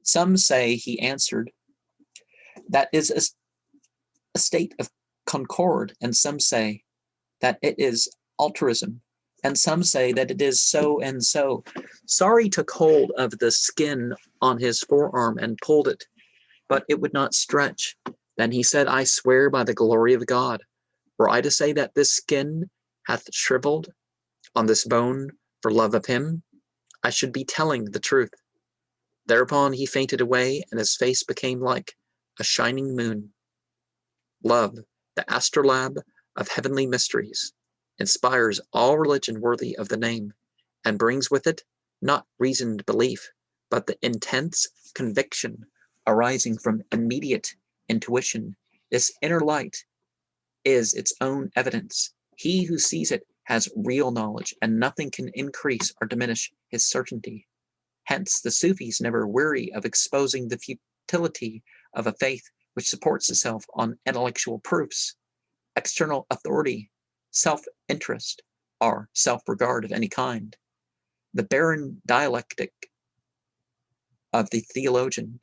Some say, he answered, that is a state of concord, and some say that it is altruism, and some say that it is so and so. Sari took hold of the skin on his forearm and pulled it, but it would not stretch. Then he said, I swear by the glory of God, were I to say that this skin hath shriveled on this bone for love of him, I should be telling the truth. Thereupon he fainted away, and his face became like a shining moon. Love, the astrolabe of heavenly mysteries, inspires all religion worthy of the name, and brings with it not reasoned belief, but the intense conviction arising from immediate intuition. This inner light is its own evidence. He who sees it has real knowledge, and nothing can increase or diminish his certainty. Hence, the Sufis never weary of exposing the futility of a faith which supports itself on intellectual proofs, external authority, self-interest, or self-regard of any kind. The barren dialectic of the theologian,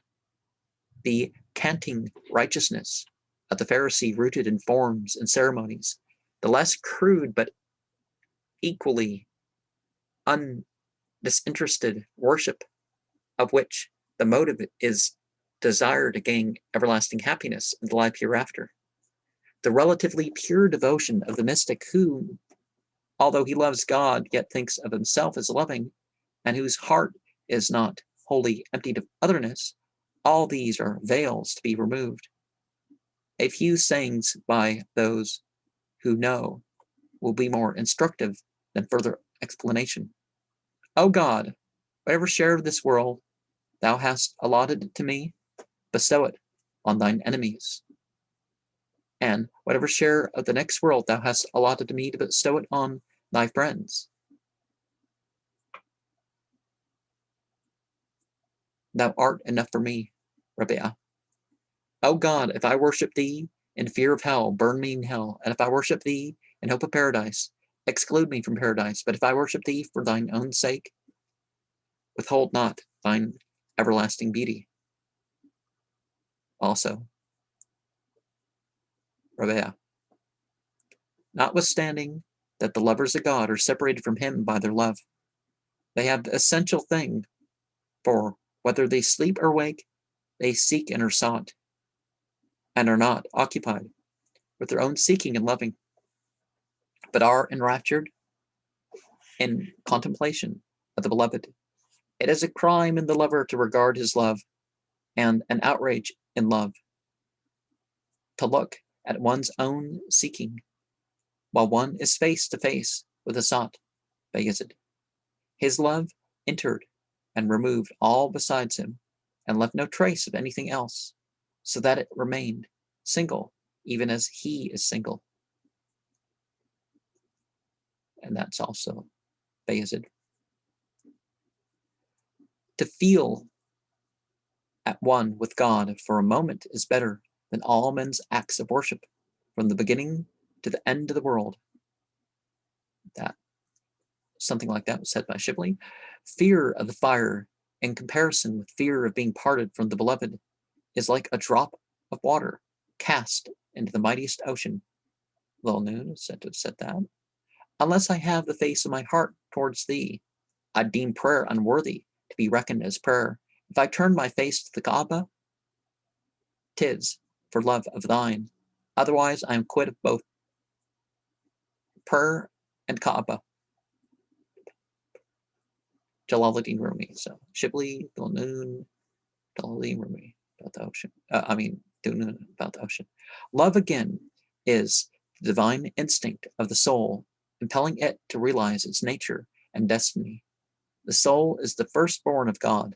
the canting righteousness of the Pharisee rooted in forms and ceremonies, the less crude but equally undisinterested worship of which the motive is desire to gain everlasting happiness in the life hereafter. The relatively pure devotion of the mystic who, although he loves God, yet thinks of himself as loving, and whose heart is not wholly emptied of otherness, all these are veils to be removed. A few sayings by those who know will be more instructive than further explanation. O God, whatever share of this world thou hast allotted to me, bestow it on thine enemies. And whatever share of the next world thou hast allotted to me, to bestow it on thy friends. Thou art enough for me, Rabbiah. O God, if I worship thee in fear of hell, burn me in hell. And if I worship thee in hope of paradise, exclude me from paradise. But if I worship thee for thine own sake, withhold not thine everlasting beauty. Also, Rabbiah, notwithstanding that the lovers of God are separated from him by their love, they have the essential thing, for whether they sleep or wake, they seek and are sought, and are not occupied with their own seeking and loving, but are enraptured in contemplation of the beloved. It is a crime in the lover to regard his love, and an outrage in love to look at one's own seeking, while one is face to face with the sought, Bayezid. His love entered and removed all besides him, and left no trace of anything else, so that it remained single, even as he is single. And that's also Bayezid. To feel at one with God for a moment is better than all men's acts of worship, from the beginning to the end of the world. That something like that was said by Shibley. Fear of the fire, in comparison with fear of being parted from the beloved, is like a drop of water cast into the mightiest ocean. Lil Noon is said to have said that. Unless I have the face of my heart towards thee, I deem prayer unworthy to be reckoned as prayer. If I turn my face to the Kaaba, 'tis for love of thine. Otherwise I am quit of both prayer and Kaaba. Jalaluddin Rumi. So Shibli, Dulnoon, Jalaluddin Rumi about the ocean. Dulnoon about the ocean. Love again is the divine instinct of the soul, impelling it to realize its nature and destiny. The soul is the firstborn of God.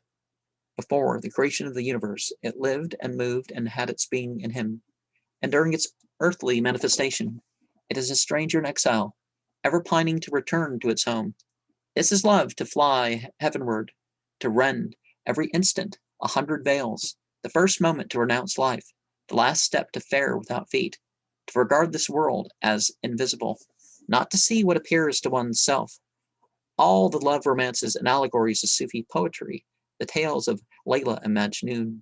Before the creation of the universe, it lived and moved and had its being in him. And during its earthly manifestation, it is a stranger in exile, ever pining to return to its home. This is love, to fly heavenward, to rend every instant 100 veils, the first moment to renounce life, the last step to fare without feet, to regard this world as invisible, not to see what appears to one's self. All the love romances and allegories of Sufi poetry, the tales of Layla and Majnun,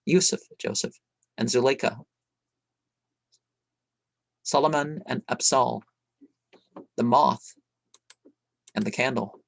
Yusuf, Joseph, and Zuleika, Solomon and Absal, the moth and the candle.